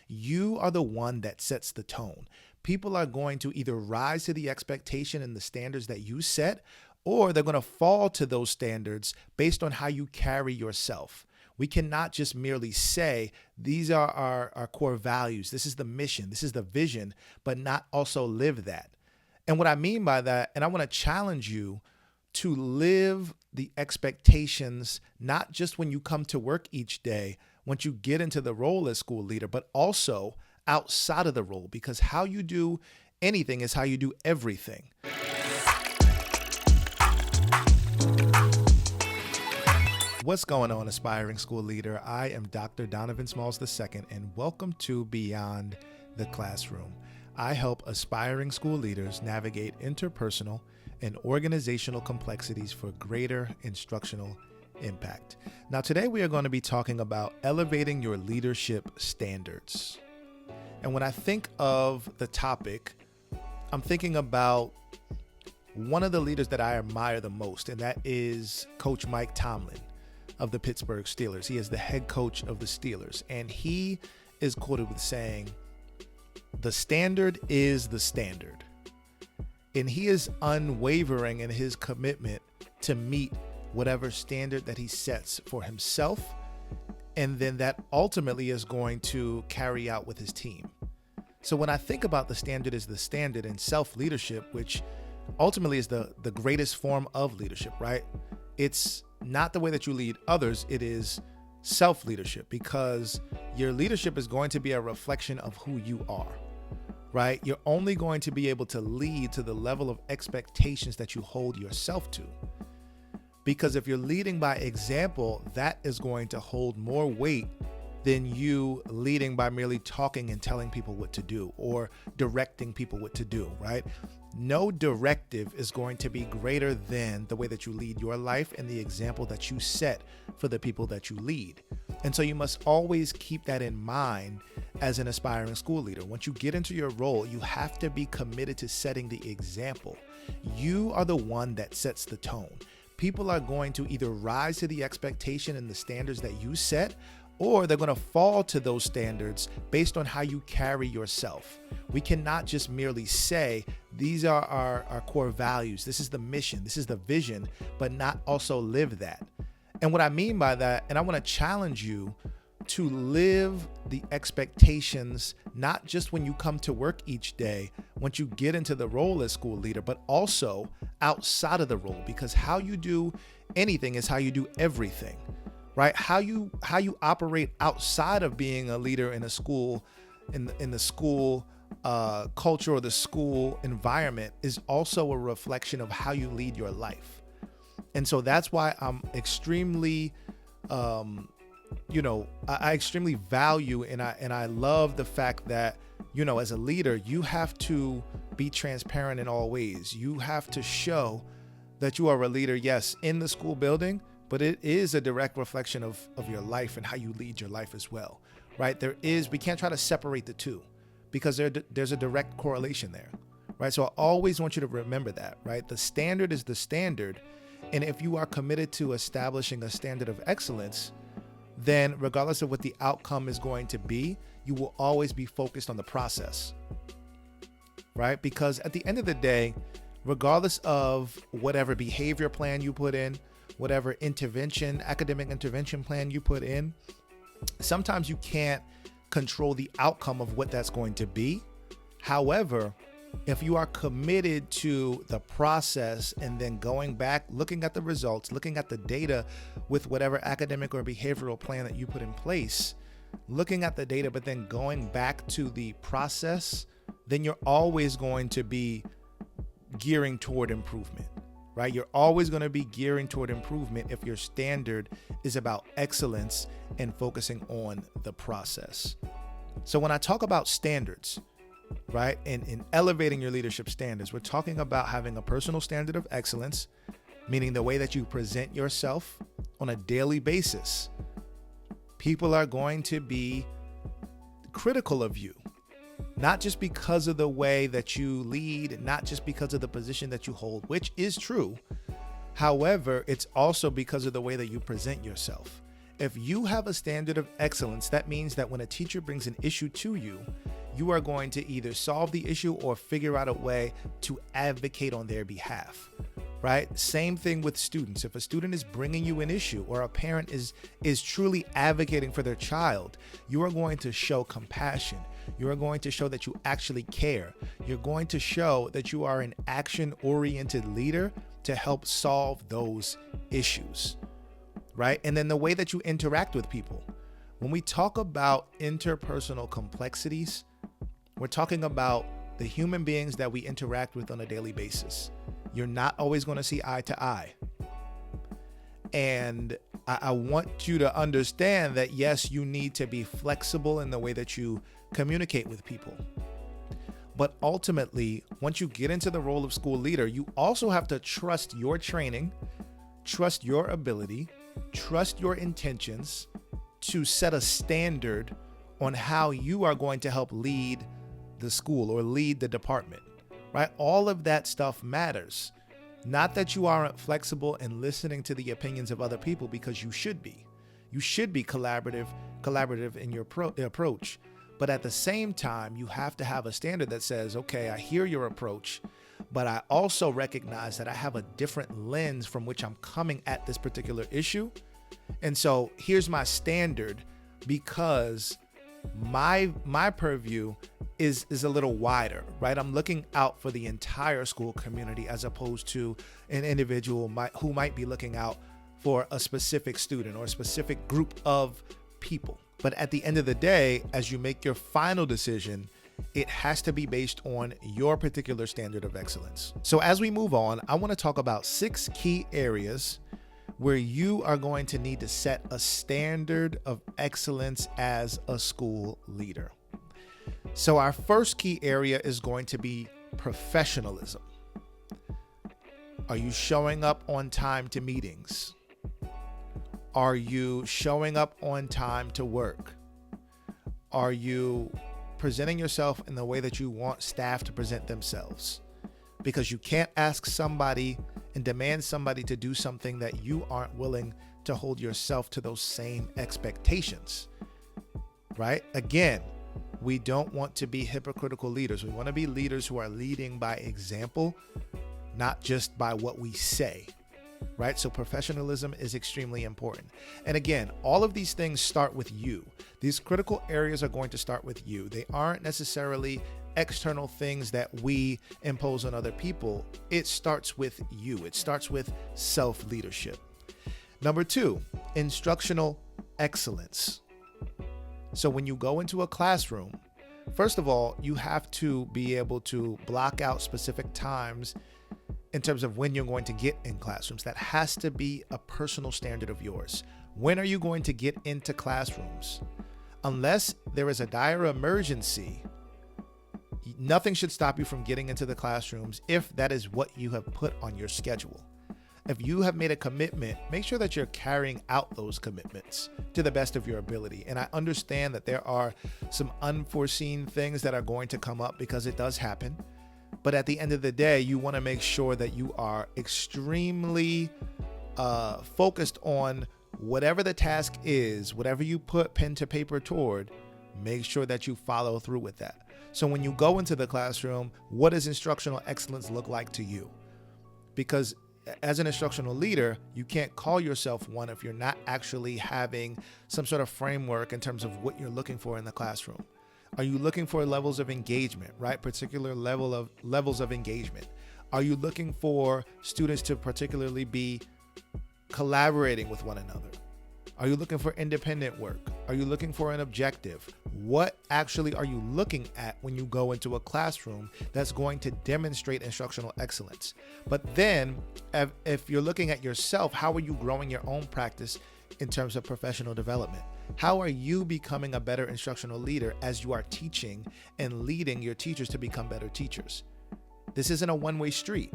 You are the one that sets the tone. People are going to either rise to the expectation and the standards that you set, or they're going to fall to those standards based on how you carry yourself. We cannot just merely say, these are our core values. This is the mission. This is the vision, but not also live that. And what I mean by that, and I want to challenge you to live the expectations, not just when you come to work each day, once you get into the role as school leader, but also outside of the role, because how you do anything is how you do everything. What's going on, aspiring school leader? I am Dr. Donovan Smalls II, and welcome to Beyond the Classroom. I help aspiring school leaders navigate interpersonal and organizational complexities for greater instructional impact. Now, today we are going to be talking about elevating your leadership standards. And when I think of the topic, I'm thinking about one of the leaders that I admire the most, and that is Coach Mike Tomlin of the Pittsburgh Steelers. He is the head coach of the Steelers, and he is quoted with saying, "The standard is the standard." And he is unwavering in his commitment to meet whatever standard that he sets for himself, and then that ultimately is going to carry out with his team. So when I think about the standard is the standard and self-leadership, which ultimately is the greatest form of leadership, right? It's not the way that you lead others, it is self-leadership, because your leadership is going to be a reflection of who you are, right? You're only going to be able to lead to the level of expectations that you hold yourself to. Because if you're leading by example, that is going to hold more weight than you leading by merely talking and telling people what to do or directing people what to do, right? No directive is going to be greater than the way that you lead your life and the example that you set for the people that you lead. And so you must always keep that in mind as an aspiring school leader. Once you get into your role, you have to be committed to setting the example. You are the one that sets the tone. People are going to either rise to the expectation and the standards that you set, or they're going to fall to those standards based on how you carry yourself. We cannot just merely say, these are our core values. This is the mission. This is the vision, but not also live that. And what I mean by that, and I want to challenge you to live the expectations, not just when you come to work each day, once you get into the role as school leader, but also outside of the role, because how you do anything is how you do everything, right? How you operate outside of being a leader in a school, in the school culture or the school environment is also a reflection of how you lead your life. And so that's why I'm extremely, I extremely value and I love the fact that, as a leader, you have to be transparent in all ways. You have to show that you are a leader, yes, in the school building, but it is a direct reflection of your life and how you lead your life as well, right? We can't try to separate the two because there's a direct correlation there, right? So I always want you to remember that, right? The standard is the standard. And if you are committed to establishing a standard of excellence, then regardless of what the outcome is going to be, you will always be focused on the process, right? Because at the end of the day, regardless of whatever behavior plan you put in, whatever academic intervention plan you put in, sometimes you can't control the outcome of what that's going to be. However, if you are committed to the process and then going back, looking at the results, looking at the data with whatever academic or behavioral plan that you put in place, looking at the data, but then going back to the process, then you're always going to be gearing toward improvement, right? You're always going to be gearing toward improvement if your standard is about excellence and focusing on the process. So when I talk about standards, right, and in elevating your leadership standards, we're talking about having a personal standard of excellence, meaning the way that you present yourself on a daily basis. People are going to be critical of you, not just because of the way that you lead, not just because of the position that you hold, which is true. However, it's also because of the way that you present yourself. If you have a standard of excellence, that means that when a teacher brings an issue to you, you are going to either solve the issue or figure out a way to advocate on their behalf, right? Same thing with students. If a student is bringing you an issue or a parent is truly advocating for their child, you are going to show compassion. You are going to show that you actually care. You're going to show that you are an action-oriented leader to help solve those issues, right? And then the way that you interact with people. When we talk about interpersonal complexities, we're talking about the human beings that we interact with on a daily basis. You're not always going to see eye to eye. And I want you to understand that, yes, you need to be flexible in the way that you communicate with people. But ultimately, once you get into the role of school leader, you also have to trust your training, trust your ability, trust your intentions to set a standard on how you are going to help lead the school or lead the department, right? All of that stuff matters. Not that you aren't flexible and listening to the opinions of other people, because you should be. You should be collaborative in your approach. But at the same time, you have to have a standard that says, okay, I hear your approach, but I also recognize that I have a different lens from which I'm coming at this particular issue. And so here's my standard, because my purview is a little wider, right? I'm looking out for the entire school community as opposed to an individual who might be looking out for a specific student or a specific group of people. But at the end of the day, as you make your final decision, it has to be based on your particular standard of excellence. So as we move on, I want to talk about 6 key areas where you are going to need to set a standard of excellence as a school leader. So our first key area is going to be professionalism. Are you showing up on time to meetings? Are you showing up on time to work? Are you presenting yourself in the way that you want staff to present themselves? Because you can't ask somebody and demand somebody to do something that you aren't willing to hold yourself to those same expectations, right? Again, we don't want to be hypocritical leaders. We want to be leaders who are leading by example, not just by what we say, right? So professionalism is extremely important. And again, all of these things start with you. These critical areas are going to start with you. They aren't necessarily external things that we impose on other people. It starts with you. It starts with self-leadership. Number 2, instructional excellence. So when you go into a classroom, first of all, you have to be able to block out specific times in terms of when you're going to get in classrooms. That has to be a personal standard of yours. When are you going to get into classrooms? Unless there is a dire emergency, nothing should stop you from getting into the classrooms if that is what you have put on your schedule. If you have made a commitment, make sure that you're carrying out those commitments to the best of your ability. And I understand that there are some unforeseen things that are going to come up, because it does happen. But at the end of the day, you want to make sure that you are extremely focused on whatever the task is, whatever you put pen to paper toward, make sure that you follow through with that. So when you go into the classroom, what does instructional excellence look like to you? Because as an instructional leader, you can't call yourself one if you're not actually having some sort of framework in terms of what you're looking for in the classroom. Are you looking for levels of engagement, right? Particular levels of engagement. Are you looking for students to particularly be collaborating with one another? Are you looking for independent work? Are you looking for an objective? What actually are you looking at when you go into a classroom that's going to demonstrate instructional excellence? But then if you're looking at yourself, how are you growing your own practice in terms of professional development? How are you becoming a better instructional leader as you are teaching and leading your teachers to become better teachers? This isn't a one-way street,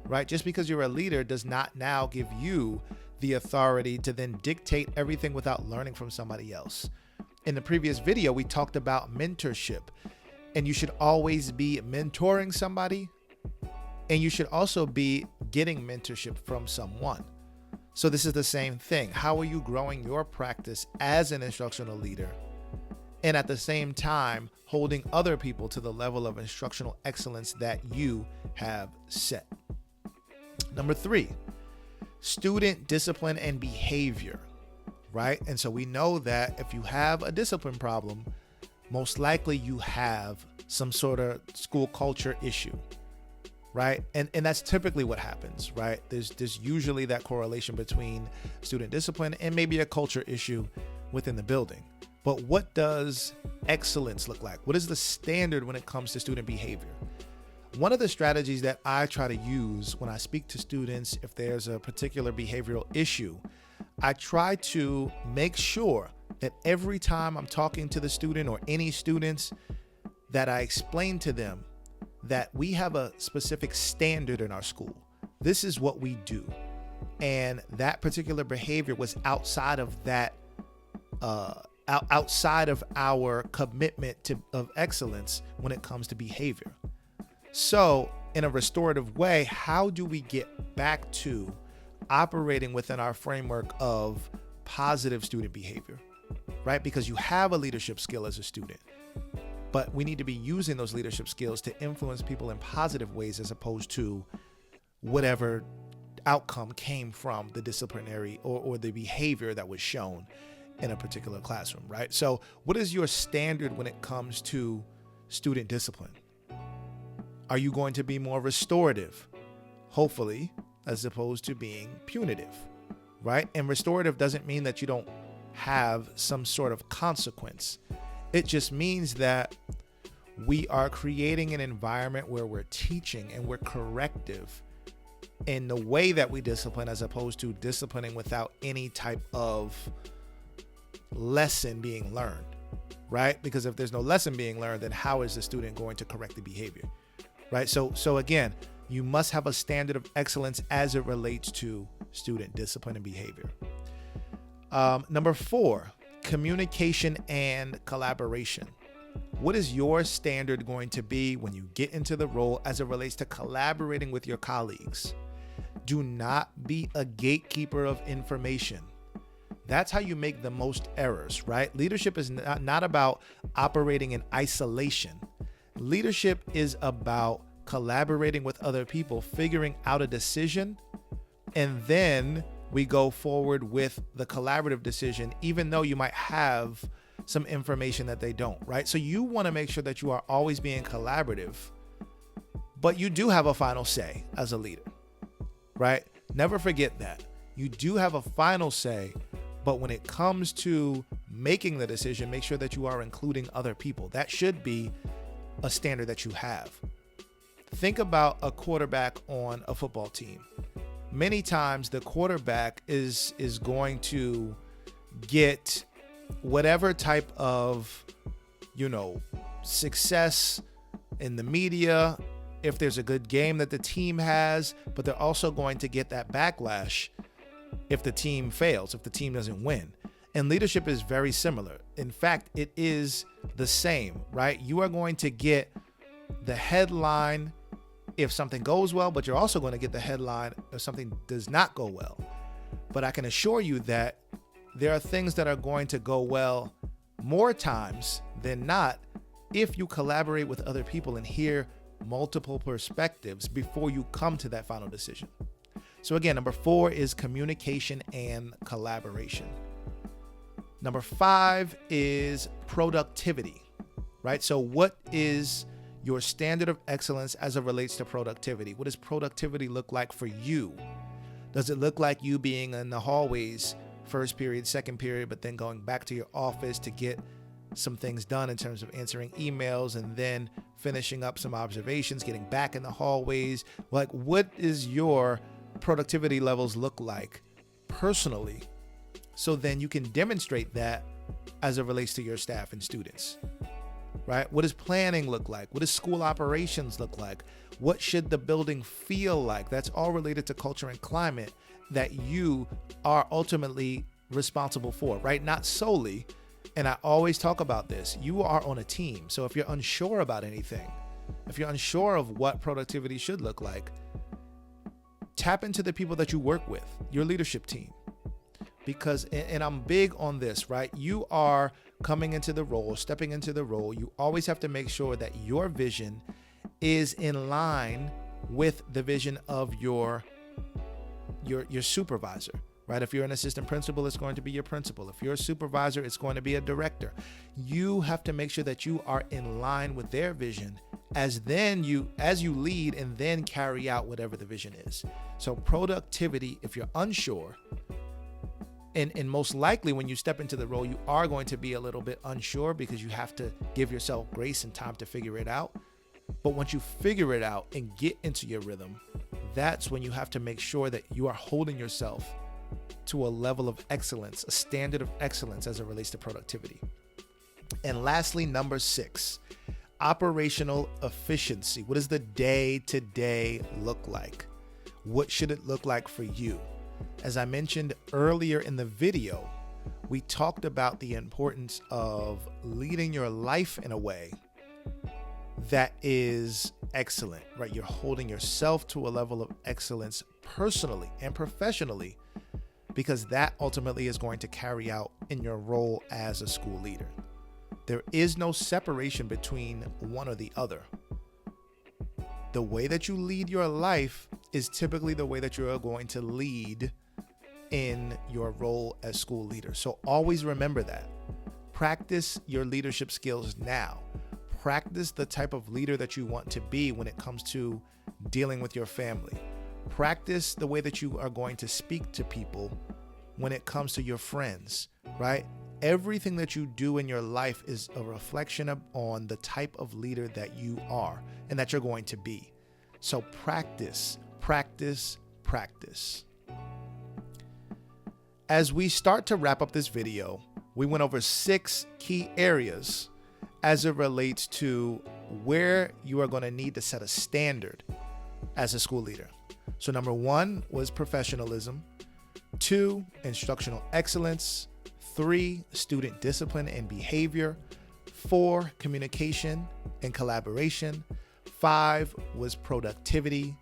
right? Just because you're a leader does not now give you the authority to then dictate everything without learning from somebody else. In the previous video, we talked about mentorship, and you should always be mentoring somebody, and you should also be getting mentorship from someone. So this is the same thing. How are you growing your practice as an instructional leader, and at the same time holding other people to the level of instructional excellence that you have set? Number 3, student discipline and behavior, right? And so we know that if you have a discipline problem, most likely you have some sort of school culture issue, right? And that's typically what happens, right? There's usually that correlation between student discipline and maybe a culture issue within the building. But what does excellence look like? What is the standard when it comes to student behavior? One of the strategies that I try to use when I speak to students, if there's a particular behavioral issue, I try to make sure that every time I'm talking to the student or any students, that I explain to them that we have a specific standard in our school. This is what we do. And that particular behavior was outside of that, outside of our commitment of excellence when it comes to behavior. So in a restorative way, how do we get back to operating within our framework of positive student behavior, right? Because you have a leadership skill as a student, but we need to be using those leadership skills to influence people in positive ways as opposed to whatever outcome came from the disciplinary or the behavior that was shown in a particular classroom, right? So what is your standard when it comes to student discipline? Are you going to be more restorative, hopefully, as opposed to being punitive, right? And restorative doesn't mean that you don't have some sort of consequence. It just means that we are creating an environment where we're teaching and we're corrective in the way that we discipline, as opposed to disciplining without any type of lesson being learned, right? Because if there's no lesson being learned, then how is the student going to correct the behavior, right? So again, you must have a standard of excellence as it relates to student discipline and behavior. Number 4, communication and collaboration. What is your standard going to be when you get into the role as it relates to collaborating with your colleagues? Do not be a gatekeeper of information. That's how you make the most errors, right? Leadership is not about operating in isolation. Leadership is about collaborating with other people, figuring out a decision, and then we go forward with the collaborative decision, even though you might have some information that they don't, right? So you want to make sure that you are always being collaborative, but you do have a final say as a leader, right? Never forget that. You do have a final say, but when it comes to making the decision, make sure that you are including other people. That should be a standard that you have. Think about a quarterback on a football team. Many times the quarterback is going to get whatever type of, success in the media, if there's a good game that the team has, but they're also going to get that backlash if the team fails, if the team doesn't win. And leadership is very similar. In fact, it is the same, right? You are going to get the headline if something goes well, but you're also going to get the headline if something does not go well. But I can assure you that there are things that are going to go well more times than not if you collaborate with other people and hear multiple perspectives before you come to that final decision. So again, number 4 is communication and collaboration. Number 5 is productivity, right? So what is your standard of excellence as it relates to productivity? What does productivity look like for you? Does it look like you being in the hallways first period, second period, but then going back to your office to get some things done in terms of answering emails and then finishing up some observations, getting back in the hallways? Like, what is your productivity levels look like personally? So then you can demonstrate that as it relates to your staff and students, right? What does planning look like? What does school operations look like? What should the building feel like? That's all related to culture and climate that you are ultimately responsible for, right? Not solely. And I always talk about this. You are on a team. So if you're unsure about anything, if you're unsure of what productivity should look like, tap into the people that you work with, your leadership team. Because, and I'm big on this, right? You are coming into the role, stepping into the role. You always have to make sure that your vision is in line with the vision of your supervisor, right? If you're an assistant principal, it's going to be your principal. If you're a supervisor, it's going to be a director. You have to make sure that you are in line with their vision as you lead and then carry out whatever the vision is. So productivity, if you're unsure, and most likely when you step into the role, you are going to be a little bit unsure because you have to give yourself grace and time to figure it out. But once you figure it out and get into your rhythm, that's when you have to make sure that you are holding yourself to a level of excellence, a standard of excellence as it relates to productivity. And lastly, number 6, operational efficiency. What does the day-to-day look like? What should it look like for you? As I mentioned earlier in the video, we talked about the importance of leading your life in a way that is excellent, right? You're holding yourself to a level of excellence personally and professionally, because that ultimately is going to carry out in your role as a school leader. There is no separation between one or the other. The way that you lead your life is typically the way that you are going to lead in your role as school leader. So always remember that. Practice your leadership skills now. Practice the type of leader that you want to be when it comes to dealing with your family. Practice the way that you are going to speak to people when it comes to your friends, right? Everything that you do in your life is a reflection on the type of leader that you are and that you're going to be. So practice, practice, practice. As we start to wrap up this video, we went over 6 key areas as it relates to where you are going to need to set a standard as a school leader. So number 1 was professionalism, 2, instructional excellence, 3, student discipline and behavior, 4, communication and collaboration, 5 was productivity,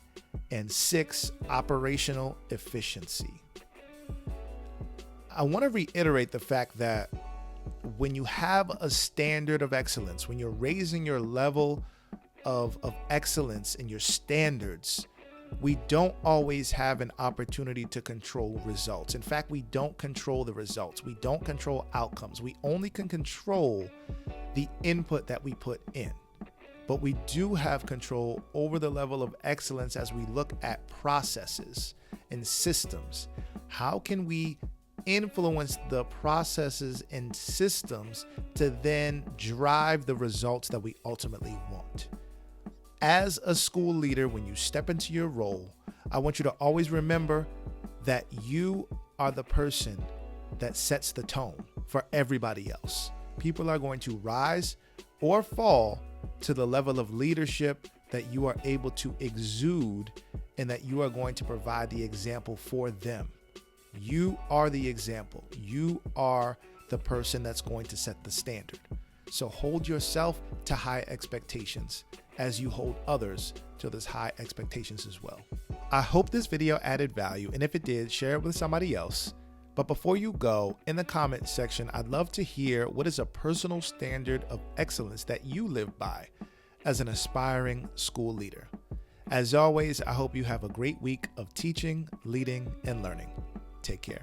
and 6, operational efficiency. I want to reiterate the fact that when you have a standard of excellence, when you're raising your level of excellence in your standards, we don't always have an opportunity to control results. In fact, we don't control the results. We don't control outcomes. We only can control the input that we put in. But we do have control over the level of excellence as we look at processes and systems. How can we influence the processes and systems to then drive the results that we ultimately want? As a school leader, when you step into your role, I want you to always remember that you are the person that sets the tone for everybody else. People are going to rise or fall to the level of leadership that you are able to exude and that you are going to provide the example for them. You are the example. You are the person that's going to set the standard. So hold yourself to high expectations as you hold others to those high expectations as well. I hope this video added value, and if it did, share it with somebody else. But before you go, in the comment section, I'd love to hear what is a personal standard of excellence that you live by as an aspiring school leader. As always, I hope you have a great week of teaching, leading, and learning. Take care.